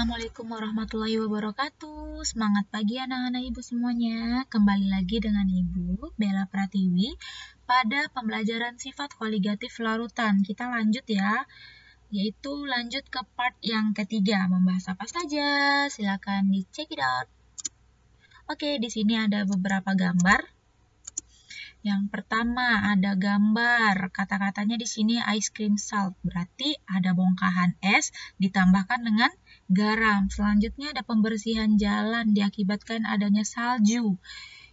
Assalamualaikum warahmatullahi wabarakatuh. Semangat pagi anak-anak ibu semuanya. Kembali lagi dengan ibu Bella Pratiwi pada pembelajaran sifat koligatif larutan. Kita lanjut ya, yaitu lanjut ke part yang ketiga. Membahas apa saja? Silakan dicek it out. Oke, di sini ada beberapa gambar. Yang pertama ada gambar, kata-katanya di sini ice cream salt, berarti ada bongkahan es ditambahkan dengan garam. Selanjutnya ada pembersihan jalan diakibatkan adanya salju.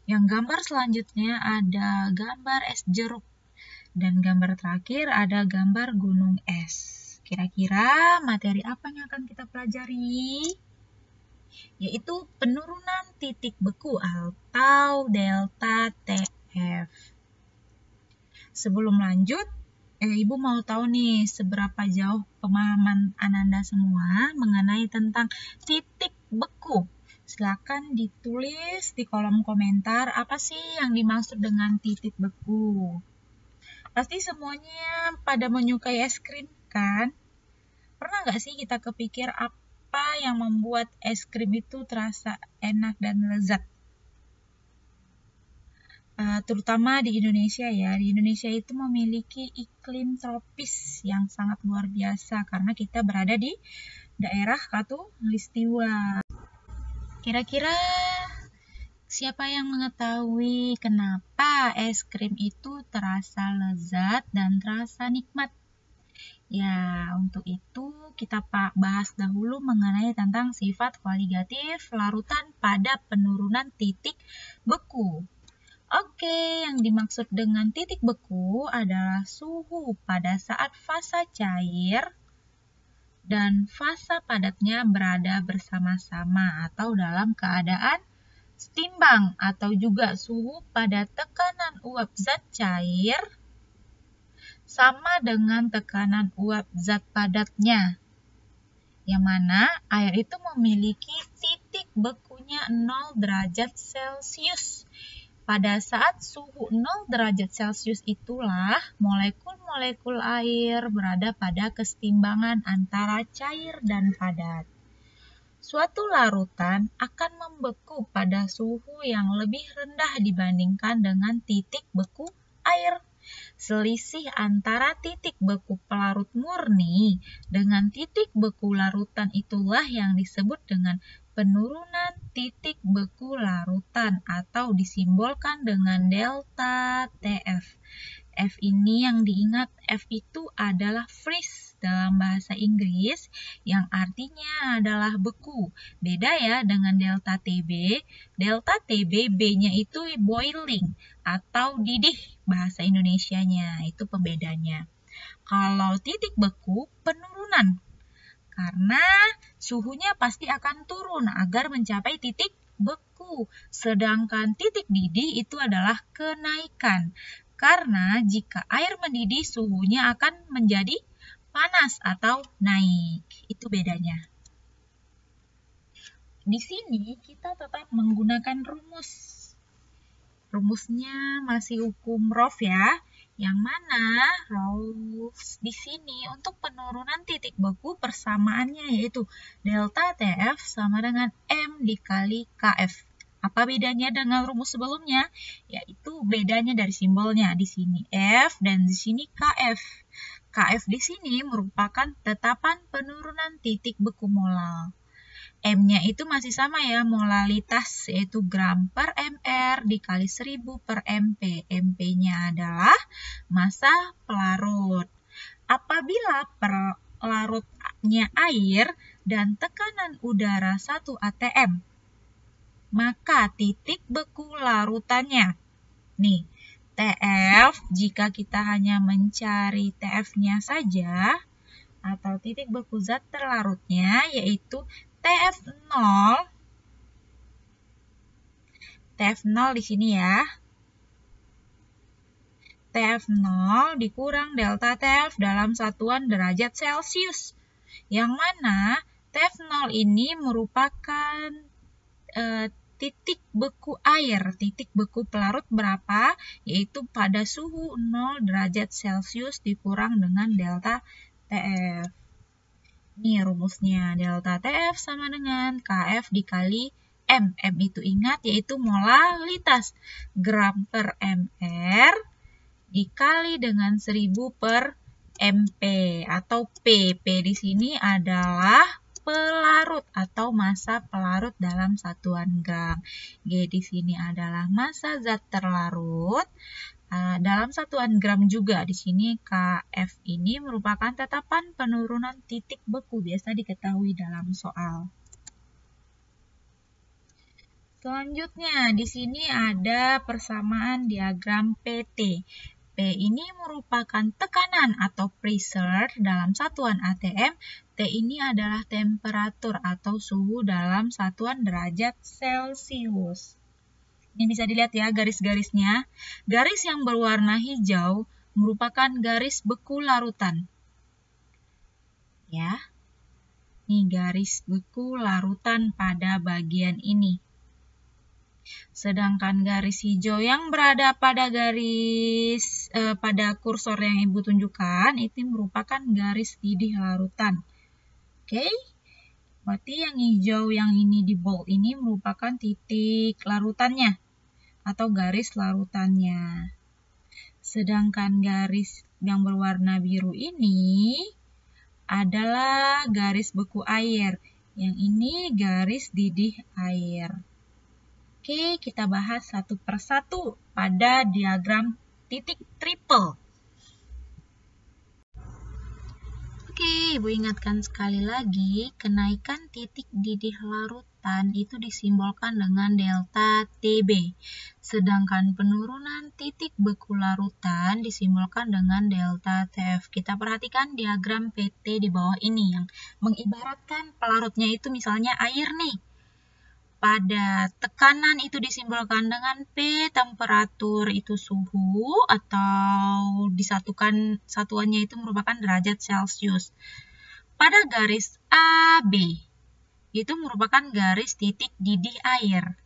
Yang gambar selanjutnya ada gambar es jeruk. Dan gambar terakhir ada gambar gunung es. Kira-kira materi apa yang akan kita pelajari? Yaitu penurunan titik beku atau delta TF. Sebelum lanjut, Ibu mau tahu nih seberapa jauh pemahaman Ananda semua mengenai tentang titik beku. Silakan ditulis di kolom komentar apa sih yang dimaksud dengan titik beku. Pasti semuanya pada menyukai es krim kan? Pernah nggak sih kita kepikir apa yang membuat es krim itu terasa enak dan lezat? Terutama di Indonesia ya. Di Indonesia itu memiliki iklim tropis yang sangat luar biasa karena kita berada di daerah Khatulistiwa. Kira-kira siapa yang mengetahui kenapa es krim itu terasa lezat dan terasa nikmat? Ya, untuk itu kita bahas dahulu mengenai tentang sifat koligatif larutan pada penurunan titik beku. Oke, yang dimaksud dengan titik beku adalah suhu pada saat fasa cair dan fasa padatnya berada bersama-sama atau dalam keadaan setimbang, atau juga suhu pada tekanan uap zat cair sama dengan tekanan uap zat padatnya, yang mana air itu memiliki titik bekunya 0 derajat Celcius. Pada saat suhu 0 derajat Celcius itulah molekul-molekul air berada pada kesetimbangan antara cair dan padat. Suatu larutan akan membeku pada suhu yang lebih rendah dibandingkan dengan titik beku air. Selisih antara titik beku pelarut murni dengan titik beku larutan itulah yang disebut dengan penurunan titik beku larutan atau disimbolkan dengan delta TF. F ini yang diingat, F itu adalah freeze dalam bahasa Inggris yang artinya adalah beku. Beda ya dengan delta TB. Delta TB B-nya itu boiling atau didih bahasa Indonesianya. Itu pembedanya. Kalau titik beku penurunan. Karena suhunya pasti akan turun agar mencapai titik beku. Sedangkan titik didih itu adalah kenaikan. Karena jika air mendidih suhunya akan menjadi panas atau naik. Itu bedanya. Di sini kita tetap menggunakan rumus. Rumusnya masih hukum Rauf ya. Yang mana Rauf di sini untuk penurunan titik beku persamaannya yaitu delta TF sama dengan M dikali KF. Apa bedanya dengan rumus sebelumnya? Yaitu bedanya dari simbolnya. Di sini F dan di sini KF. KF di sini merupakan tetapan penurunan titik beku molal. M-nya itu masih sama ya, molalitas yaitu gram per mR dikali 1000 per MP. MP-nya adalah massa pelarut. Apabila pelarutnya air dan tekanan udara 1 atm, maka titik beku larutannya. Nih, TF jika kita hanya mencari TF-nya saja atau titik beku zat terlarutnya yaitu TF0. TF0 di sini ya. TF0 dikurang delta TF dalam satuan derajat Celcius. Yang mana TF0 ini merupakan titik beku air. Titik beku pelarut berapa? Yaitu pada suhu 0 derajat Celcius dikurang dengan delta TF. Nih rumusnya, delta TF sama dengan KF dikali M. M itu ingat yaitu molalitas. Gram per mR dikali dengan 1000 per MP atau P. P di sini adalah pelarut atau massa pelarut dalam satuan gram. G di sini adalah massa zat terlarut dalam satuan gram juga. Di sini KF ini merupakan tetapan penurunan titik beku, biasa diketahui dalam soal. Selanjutnya di sini ada persamaan diagram PT. P ini merupakan tekanan atau pressure dalam satuan ATM. T ini adalah temperatur atau suhu dalam satuan derajat Celcius. Ini bisa dilihat ya garis-garisnya. Garis yang berwarna hijau merupakan garis beku larutan. Ya. Ini garis beku larutan pada bagian ini. Sedangkan garis hijau yang berada pada pada kursor yang Ibu tunjukkan itu merupakan garis didih larutan. Oke? Berarti yang hijau yang ini di bold ini merupakan titik larutannya atau garis larutannya. Sedangkan garis yang berwarna biru ini adalah garis beku air. Yang ini garis didih air. Oke, kita bahas satu persatu pada diagram titik triple. Oke, Ibu ingatkan sekali lagi, kenaikan titik didih larutan itu disimbolkan dengan delta TB. Sedangkan penurunan titik beku larutan disimbolkan dengan delta TF. Kita perhatikan diagram PT di bawah ini yang mengibaratkan pelarutnya itu misalnya air nih. Pada tekanan itu disimbolkan dengan P, temperatur itu suhu atau disatukan satuannya itu merupakan derajat Celcius. Pada garis AB itu merupakan garis titik didih air.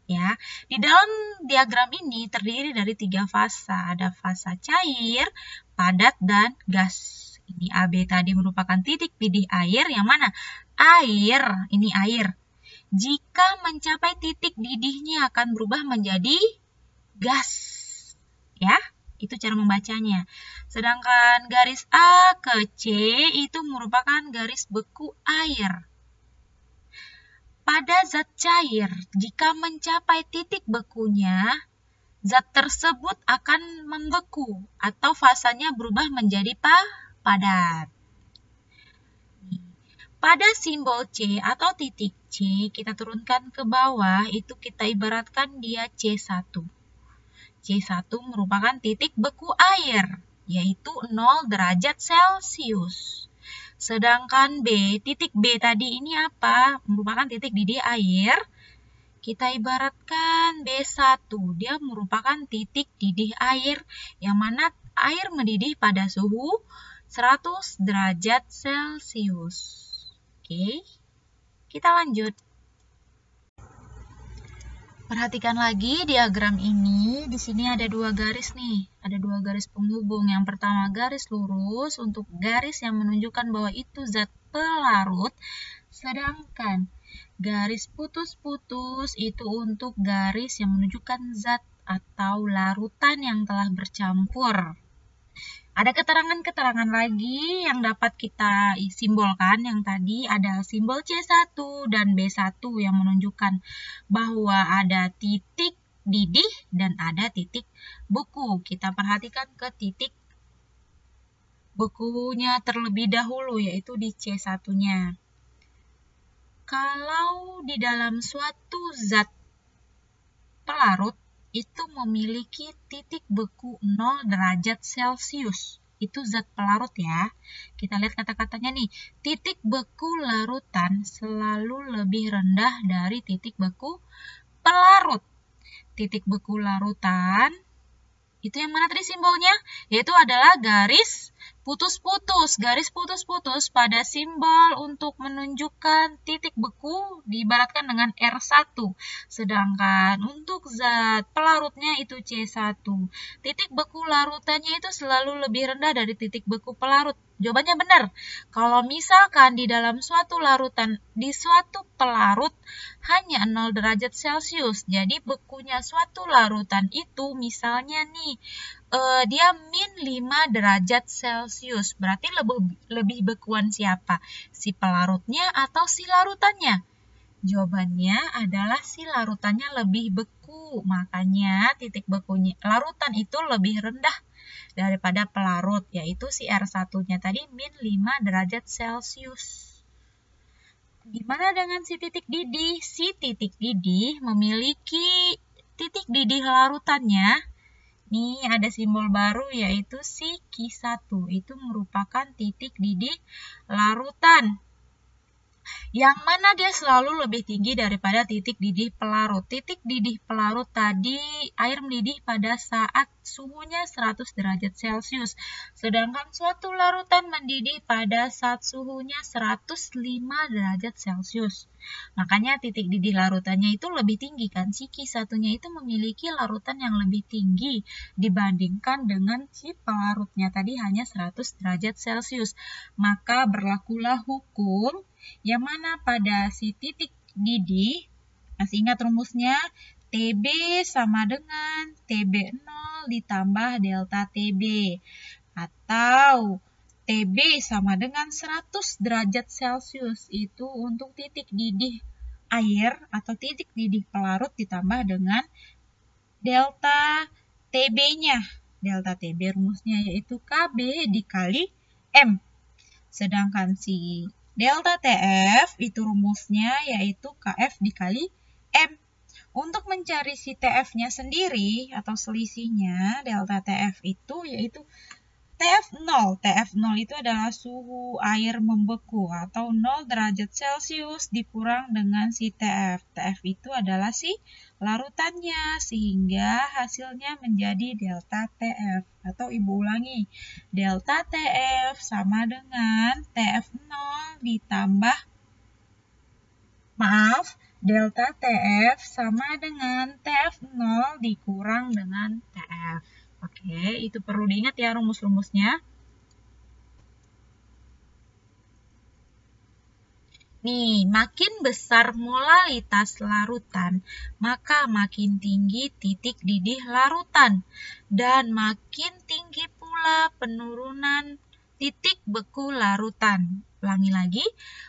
Ya, di dalam diagram ini terdiri dari 3 fasa, ada fasa cair, padat, dan gas. Ini AB tadi merupakan titik didih air, yang mana air, ini air. Jika mencapai titik didihnya akan berubah menjadi gas. Ya, itu cara membacanya. Sedangkan garis A ke C itu merupakan garis beku air. Pada zat cair, jika mencapai titik bekunya, zat tersebut akan membeku atau fasanya berubah menjadi padat. Pada simbol C atau titik C, kita turunkan ke bawah, itu kita ibaratkan dia C1. C1 merupakan titik beku air, yaitu 0 derajat Celcius. Sedangkan B, titik B tadi ini apa? Merupakan titik didih air. Kita ibaratkan B1, dia merupakan titik didih air, yang mana air mendidih pada suhu 100 derajat Celcius. Oke, kita lanjut. Perhatikan lagi diagram ini. Di sini ada 2 garis nih. Ada 2 garis penghubung. Yang pertama garis lurus untuk garis yang menunjukkan bahwa itu zat pelarut. Sedangkan garis putus-putus itu untuk garis yang menunjukkan zat atau larutan yang telah bercampur. Ada keterangan-keterangan lagi yang dapat kita simbolkan. Yang tadi ada simbol C1 dan B1 yang menunjukkan bahwa ada titik didih dan ada titik beku. Kita perhatikan ke titik bekunya terlebih dahulu, yaitu di C1-nya. Kalau di dalam suatu zat pelarut, itu memiliki titik beku 0 derajat Celcius. Itu zat pelarut ya. Kita lihat kata-katanya nih. Titik beku larutan selalu lebih rendah dari titik beku pelarut. Titik beku larutan, itu yang mana tadi simbolnya? Yaitu adalah garis putus-putus, garis putus-putus pada simbol untuk menunjukkan titik beku diibaratkan dengan R1. Sedangkan untuk zat pelarutnya itu C1. Titik beku larutannya itu selalu lebih rendah dari titik beku pelarut. Jawabannya benar. Kalau misalkan di dalam suatu larutan, di suatu pelarut hanya 0 derajat Celcius. Jadi bekunya suatu larutan itu misalnya nih, dia min 5 derajat Celcius. Berarti lebih bekuan siapa? Si pelarutnya atau si larutannya? Jawabannya adalah si larutannya lebih beku. Makanya titik bekunya larutan itu lebih rendah daripada pelarut, yaitu si R1-nya tadi min 5 derajat Celcius. Gimana dengan si titik didih? Si titik didih memiliki titik didih larutannya. Nih ada simbol baru yaitu si Q1. Itu merupakan titik didih larutan. Yang mana dia selalu lebih tinggi daripada titik didih pelarut. Titik didih pelarut tadi air mendidih pada saat suhunya 100 derajat Celcius. Sedangkan suatu larutan mendidih pada saat suhunya 105 derajat Celcius. Makanya titik didih larutannya itu lebih tinggi kan. Si Q1-nya itu memiliki larutan yang lebih tinggi dibandingkan dengan si pelarutnya tadi hanya 100 derajat Celcius. Maka berlakulah hukum yang mana pada si titik didih, masih ingat rumusnya? TB sama dengan TB0 ditambah delta TB. Atau TB sama dengan 100 derajat Celcius. Itu untuk titik didih air atau titik didih pelarut ditambah dengan delta TB-nya. Delta TB rumusnya yaitu KB dikali M. Sedangkan si delta TF itu rumusnya yaitu KF dikali M. Untuk mencari si TF-nya sendiri atau selisihnya delta TF itu yaitu TF0. TF0 itu adalah suhu air membeku atau 0 derajat Celcius dikurang dengan si TF. TF itu adalah si larutannya sehingga hasilnya menjadi delta TF. Atau ibu ulangi, delta TF sama dengan TF0 ditambah, delta TF sama dengan TF0 dikurang dengan TF. Oke, itu perlu diingat ya rumus-rumusnya. Nih, makin besar molalitas larutan, maka makin tinggi titik didih larutan. Dan makin tinggi pula penurunan titik beku larutan. Ulangi lagi,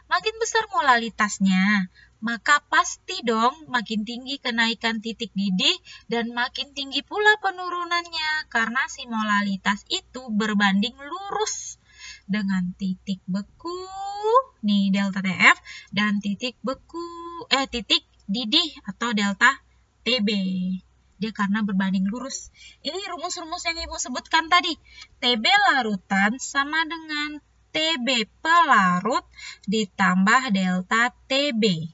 makin besar molalitasnya, maka pasti dong makin tinggi kenaikan titik didih dan makin tinggi pula penurunannya karena si molalitas itu berbanding lurus dengan titik beku, nih delta TF, dan titik didih atau delta TB. Dia karena berbanding lurus. Ini rumus-rumus yang Ibu sebutkan tadi. TB larutan sama dengan TB pelarut ditambah delta TB.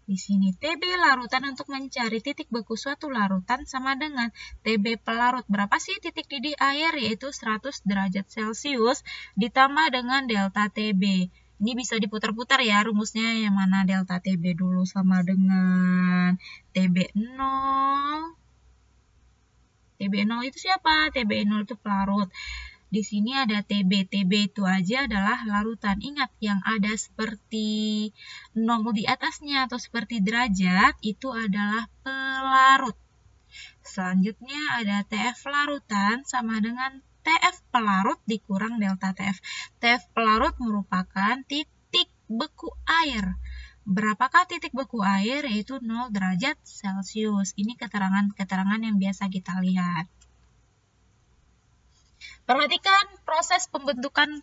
Di sini TB larutan untuk mencari titik beku suatu larutan sama dengan TB pelarut. Berapa sih titik didih air? Yaitu 100 derajat Celcius ditambah dengan delta TB. Ini bisa diputar-putar ya rumusnya, yang mana delta TB dulu sama dengan TB0. TB0 itu siapa? TB0 itu pelarut. Di sini ada TB. TB itu aja adalah larutan. Ingat, yang ada seperti 0 di atasnya atau seperti derajat, itu adalah pelarut. Selanjutnya ada TF larutan sama dengan TF pelarut dikurang delta TF. TF pelarut merupakan titik beku air. Berapakah titik beku air? Yaitu 0 derajat Celcius. Ini keterangan-keterangan yang biasa kita lihat. Perhatikan proses pembentukan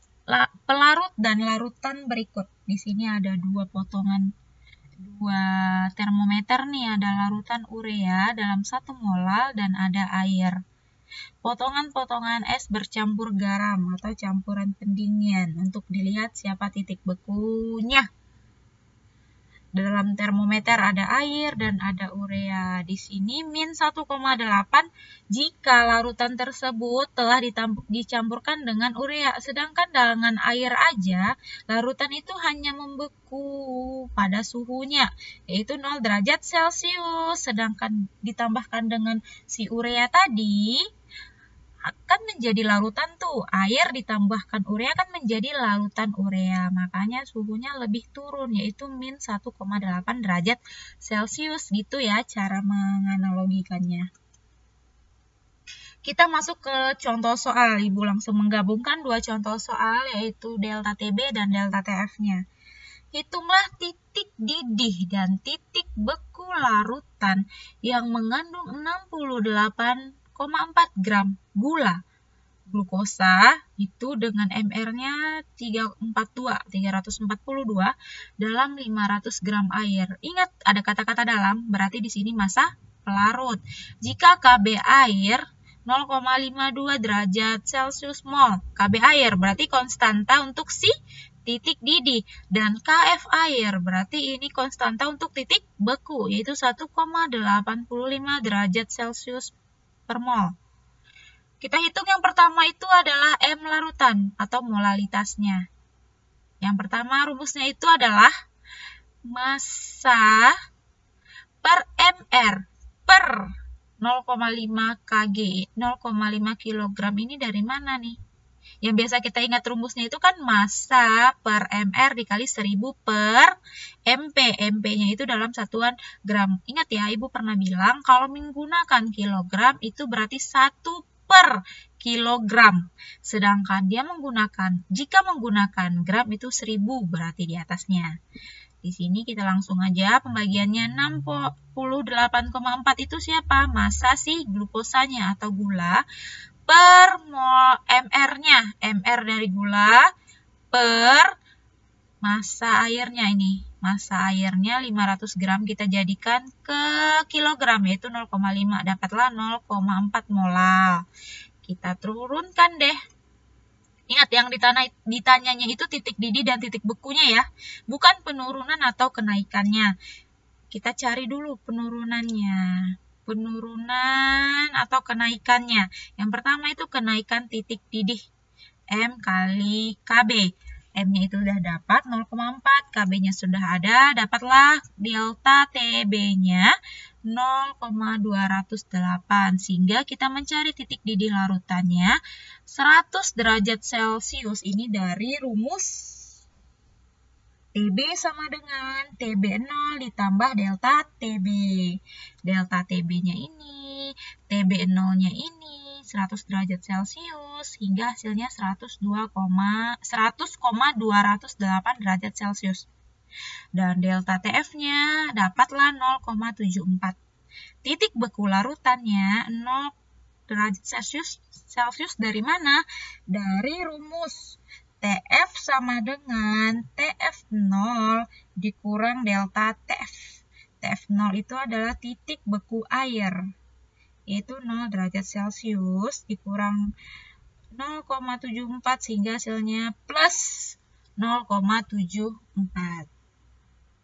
pelarut dan larutan berikut. Di sini ada dua termometer nih, ada larutan urea dalam 1 molal dan ada air. Potongan-potongan es bercampur garam atau campuran pendingin untuk dilihat siapa titik bekunya. dalam termometer ada air dan ada urea. Di sini min 1,8 jika larutan tersebut telah dicampurkan dengan urea. Sedangkan dengan air aja, larutan itu hanya membeku pada suhunya, yaitu 0 derajat Celcius. Sedangkan ditambahkan dengan si urea tadi, akan menjadi larutan tuh. Air ditambahkan urea kan menjadi larutan urea. Makanya suhunya lebih turun, yaitu min 1,8 derajat Celcius. Gitu ya cara menganalogikannya. Kita masuk ke contoh soal. Ibu langsung menggabungkan dua contoh soal, yaitu delta TB dan delta TF-nya. Hitunglah titik didih dan titik beku larutan yang mengandung 68,4 gram gula glukosa itu dengan MR-nya 342 dalam 500 gram air. Ingat ada kata-kata dalam, berarti di sini massa pelarut. Jika KB air 0,52 derajat Celcius mol. KB air berarti konstanta untuk si titik didih, dan KF air berarti ini konstanta untuk titik beku, yaitu 1,85 derajat Celcius per mol. Kita hitung yang pertama itu adalah M larutan atau molalitasnya. Yang pertama rumusnya itu adalah massa per MR per 0,5 kg, 0,5 kg ini dari mana nih? Yang biasa kita ingat rumusnya itu kan massa per MR dikali 1000 per MP. MP-nya itu dalam satuan gram. Ingat ya, Ibu pernah bilang kalau menggunakan kilogram itu berarti 1 per kilogram. Sedangkan jika menggunakan gram itu 1000 berarti di atasnya. Di sini kita langsung aja pembagiannya 68,4 itu siapa? Massa si glukosanya atau gula per mol MR-nya. MR dari gula per massa airnya ini. Massa airnya 500 gram kita jadikan ke kilogram, yaitu 0,5. Dapatlah 0,4 molal. Kita turunkan deh. Ingat yang ditanyanya itu titik didih dan titik bekunya ya. Bukan penurunan atau kenaikannya. Kita cari dulu penurunannya. Penurunan atau kenaikannya. Yang pertama itu kenaikan titik didih. M kali KB. M-nya itu sudah dapat 0,4, KB-nya sudah ada, dapatlah delta TB-nya 0,208. Sehingga kita mencari titik didih larutannya 100 derajat Celcius. Ini dari rumus TB sama dengan TB0 ditambah delta TB. Delta TB-nya ini, TB0-nya ini 100 derajat Celcius hingga hasilnya 100,208 derajat Celcius. Dan delta TF-nya dapatlah 0,74. Titik beku larutannya 0 derajat Celcius dari mana? Dari rumus TF sama dengan TF0 dikurang delta TF. TF0 itu adalah titik beku air, yaitu 0 derajat Celcius dikurang 0,74 sehingga hasilnya plus 0,74.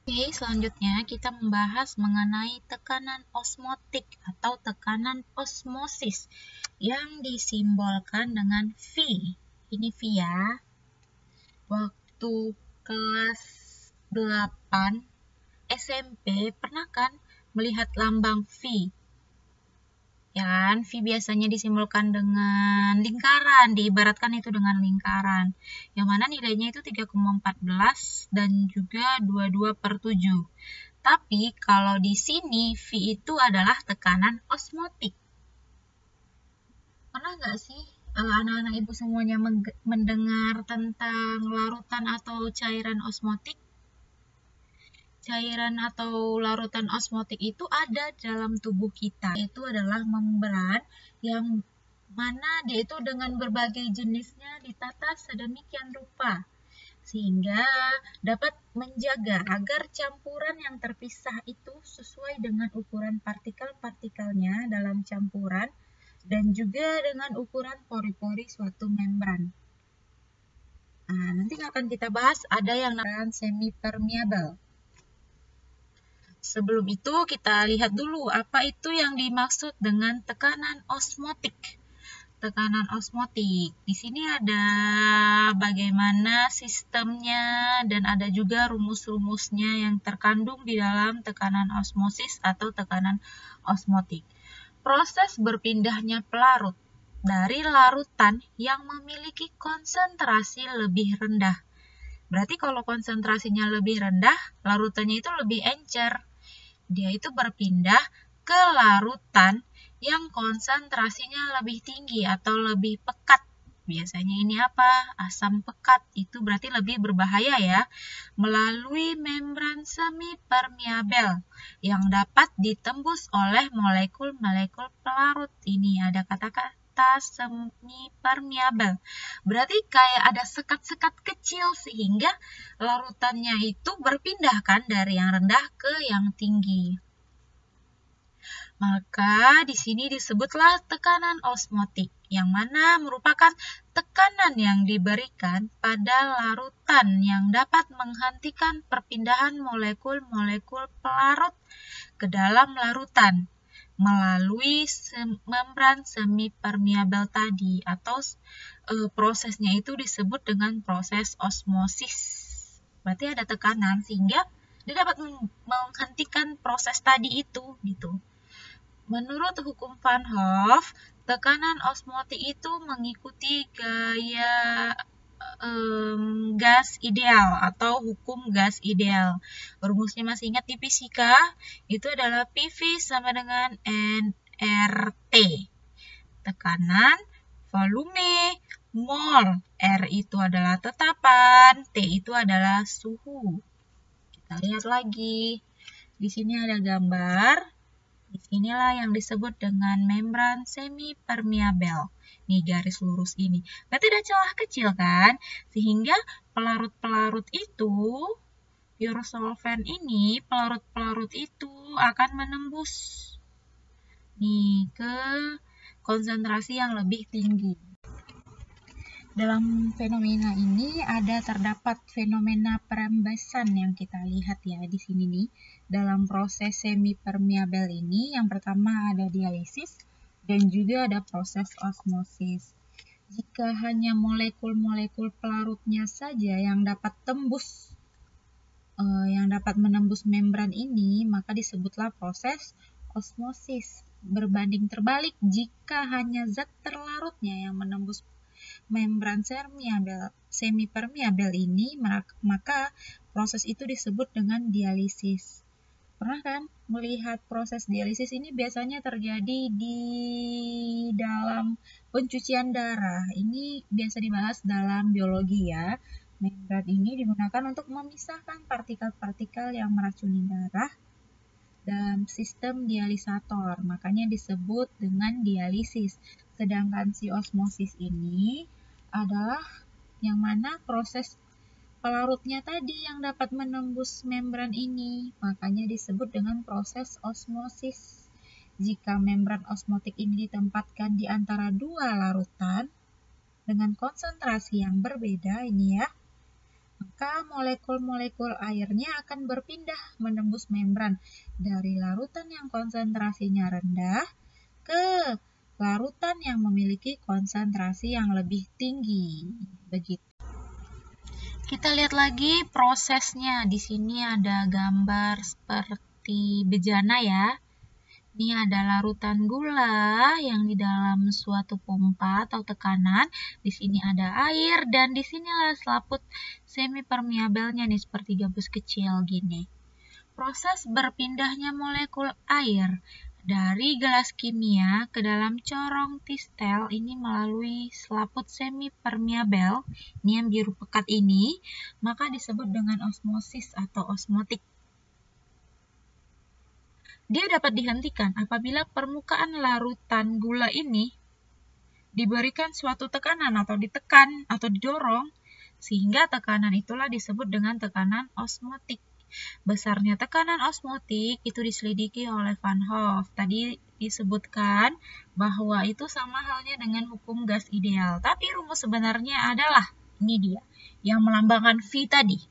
Oke, selanjutnya kita membahas mengenai tekanan osmotik atau tekanan osmosis yang disimbolkan dengan V. Ini V ya. Waktu kelas 8 SMP pernah kan melihat lambang V? Ya kan, V biasanya disimbolkan dengan lingkaran, diibaratkan itu dengan lingkaran. Yang mana nilainya itu 3,14 dan juga 22/7. Tapi kalau di sini V itu adalah tekanan osmotik. Pernah nggak sih anak-anak ibu semuanya mendengar tentang larutan atau cairan osmotik? Cairan atau larutan osmotik itu ada dalam tubuh kita. Itu adalah membran yang mana dia itu dengan berbagai jenisnya ditata sedemikian rupa sehingga dapat menjaga agar campuran yang terpisah itu sesuai dengan ukuran partikel-partikelnya dalam campuran dan juga dengan ukuran pori-pori suatu membran. Nah, nanti akan kita bahas ada yang namanya semi-permeable. Sebelum itu kita lihat dulu apa itu yang dimaksud dengan tekanan osmotik. Tekanan osmotik. Di sini ada bagaimana sistemnya dan ada juga rumus-rumusnya yang terkandung di dalam tekanan osmosis atau tekanan osmotik. Proses berpindahnya pelarut dari larutan yang memiliki konsentrasi lebih rendah. Berarti kalau konsentrasinya lebih rendah, larutannya itu lebih encer. Dia itu berpindah ke larutan yang konsentrasinya lebih tinggi atau lebih pekat. Biasanya ini apa? Asam pekat. Itu berarti lebih berbahaya ya. Melalui membran semi-permeabel yang dapat ditembus oleh molekul-molekul pelarut. Ini ada kata-kata semi-permeabel. Berarti kayak ada sekat-sekat kecil sehingga larutannya itu berpindah kan dari yang rendah ke yang tinggi. Maka di sini disebutlah tekanan osmotik, yang mana merupakan tekanan yang diberikan pada larutan yang dapat menghentikan perpindahan molekul-molekul pelarut ke dalam larutan melalui membran semi-permeabel tadi, atau prosesnya itu disebut dengan proses osmosis. Berarti ada tekanan sehingga dia dapat menghentikan proses tadi itu gitu. Menurut hukum Van Hoff, tekanan osmotik itu mengikuti gaya gas ideal atau hukum gas ideal. Rumusnya masih ingat di fisika? Itu adalah PV sama dengan nRT. Tekanan, volume, mol. R itu adalah tetapan, T itu adalah suhu. Kita lihat lagi. Di sini ada gambar. Disinilah yang disebut dengan membran semi-permeabel. Nih garis lurus ini. Berarti ada celah kecil kan? Sehingga pelarut-pelarut itu, pure solvent ini, pelarut-pelarut itu akan menembus nih ke konsentrasi yang lebih tinggi. Dalam fenomena ini terdapat fenomena perembesan yang kita lihat ya di sini nih. Dalam proses semi-permeabel ini yang pertama ada dialisis dan juga ada proses osmosis. Jika hanya molekul-molekul pelarutnya saja yang dapat menembus membran ini, maka disebutlah proses osmosis. Berbanding terbalik, jika hanya zat terlarutnya yang menembus membran semi-permeabel ini, maka proses itu disebut dengan dialisis. Pernah kan melihat proses dialisis ini biasanya terjadi di dalam pencucian darah. Ini biasa dibahas dalam biologi ya. Membran ini digunakan untuk memisahkan partikel-partikel yang meracuni darah dalam sistem dialisator. Makanya disebut dengan dialisis. Sedangkan si osmosis ini adalah yang mana proses pelarutnya tadi yang dapat menembus membran ini, makanya disebut dengan proses osmosis. Jika membran osmotik ini ditempatkan di antara dua larutan dengan konsentrasi yang berbeda ini ya, maka molekul-molekul airnya akan berpindah menembus membran dari larutan yang konsentrasinya rendah ke larutan yang memiliki konsentrasi yang lebih tinggi. Begitu. Kita lihat lagi prosesnya. Di sini ada gambar seperti bejana ya. Ini ada larutan gula yang di dalam suatu pompa atau tekanan. Di sini ada air dan di sinilah selaput semi permeabelnya nih seperti gabus kecil gini. Proses berpindahnya molekul air dari gelas kimia ke dalam corong tistel ini melalui selaput semi permeabel, ini yang biru pekat ini, maka disebut dengan osmosis atau osmotik. Dia dapat dihentikan apabila permukaan larutan gula ini diberikan suatu tekanan atau ditekan atau didorong, sehingga tekanan itulah disebut dengan tekanan osmotik. Besarnya tekanan osmotik itu diselidiki oleh Van Hoff. Tadi disebutkan bahwa itu sama halnya dengan hukum gas ideal. Tapi rumus sebenarnya adalah, ini dia, yang melambangkan V tadi.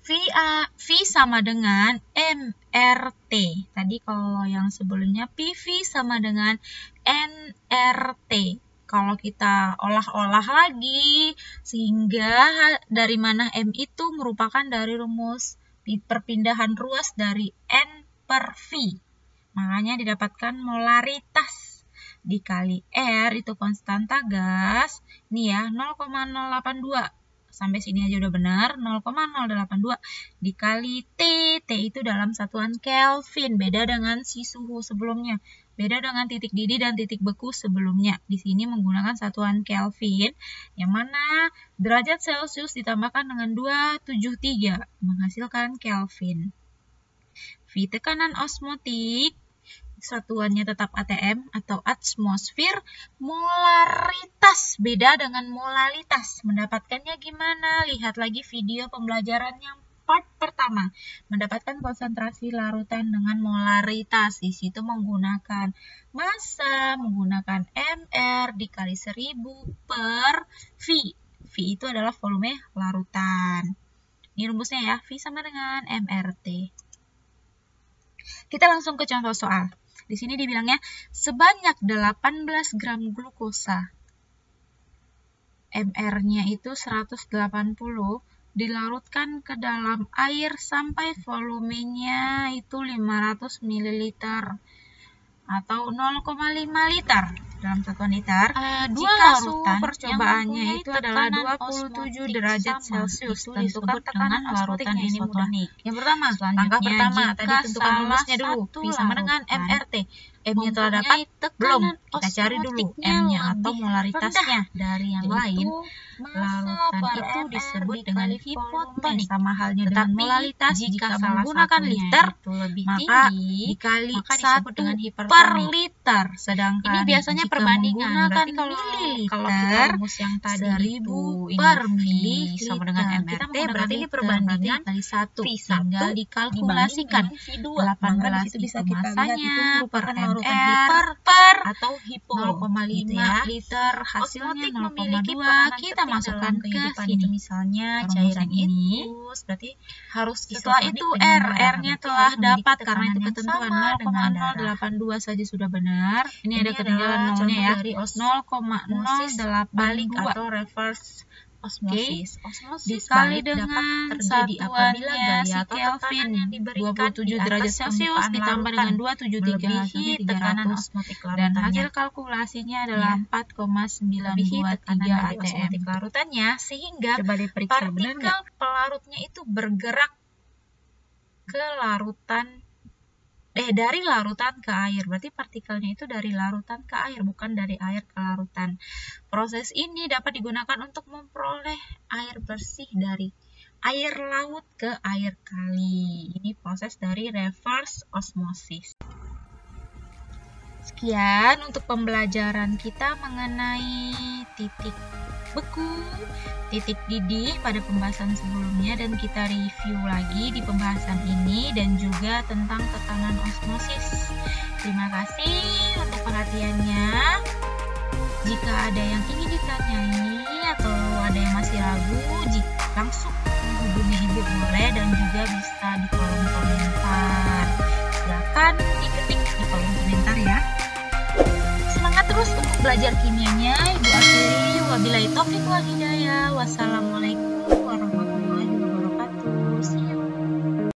V sama dengan MRT. Tadi kalau yang sebelumnya PV sama dengan NRT. Kalau kita olah-olah lagi, sehingga dari mana M itu merupakan dari rumus perpindahan ruas dari N per V. Makanya didapatkan molaritas dikali R itu konstanta gas. Ini ya, 0,082. Sampai sini aja udah benar, 0,082 dikali T. T itu dalam satuan Kelvin, beda dengan si suhu sebelumnya. Beda dengan titik didih dan titik beku sebelumnya. Di sini menggunakan satuan Kelvin, yang mana derajat Celcius ditambahkan dengan 273, menghasilkan Kelvin. V tekanan osmotik, satuannya tetap ATM atau atmosfer. Molaritas beda dengan molalitas. Mendapatkannya gimana? Lihat lagi video pembelajaran yang part pertama. Mendapatkan konsentrasi larutan dengan molaritas. Di situ menggunakan massa, menggunakan MR dikali 1000 per V. V itu adalah volume larutan. Ini rumusnya ya, V sama dengan MRT. Kita langsung ke contoh soal. Di sini dibilangnya sebanyak 18 gram glukosa. MR-nya itu 180 dilarutkan ke dalam air sampai volumenya itu 500 ml atau 0,5 liter dalam satuan liter. Jika larutan percobaannya itu adalah 27 derajat Celcius, tentukan tekanan larutan ini mudah. Yang pertama, langkah pertama tadi tentukan rumusnya dulu. V sama dengan MRT. M-nya telah dapat, belum. Kita cari dulu M-nya atau molaritasnya. Dari yang lain, larutan itu disebut dengan hipotonik. Sama halnya dengan molaritas. Jika menggunakan liter, maka dikali 1 per liter. Sedangkan ini biasanya perbandingan. Berarti kalau kita rumus yang tadi 1000 per mili sama dengan MRT, berarti ini perbandingan kali 1. Tinggal dikalkulasikan. 18 itu masanya per MR per atau hipo 0,5 gitu ya. Liter hasilnya 0,2 kita masukkan ke sini. Misalnya cairan ini berarti harus setelah itu R-nya telah dapat karena itu ketentuan 0,082 saja sudah benar. Ini ada ketinggalan nolnya ya. 0,082 atau reverse osmosis. Dikali dengan satuannya si Kelvin 27 derajat Celcius ditambah dengan 273 hasilnya 300 dan hasil kalkulasinya adalah 4,923 atm larutannya, sehingga partikel pelarutnya itu bergerak ke larutan dari larutan ke air. Berarti partikelnya itu dari larutan ke air, bukan dari air ke larutan. Proses ini dapat digunakan untuk memperoleh air bersih dari air laut ke air kali. Ini proses dari reverse osmosis. Sekian untuk pembelajaran kita mengenai titik beku, titik didih pada pembahasan sebelumnya, dan kita review lagi di pembahasan ini dan juga tentang tekanan osmosis. Terima kasih untuk perhatiannya. Jika ada yang ingin ditanyai atau ada yang masih ragu, langsung menghubungi Ibu boleh, dan juga bisa di kolom komentar. Silakan diketik di kolom komentar ya. Semangat terus untuk belajar kimianya. Ibu akhiri, wabillahi taufiq wal hidayah. Wassalamualaikum.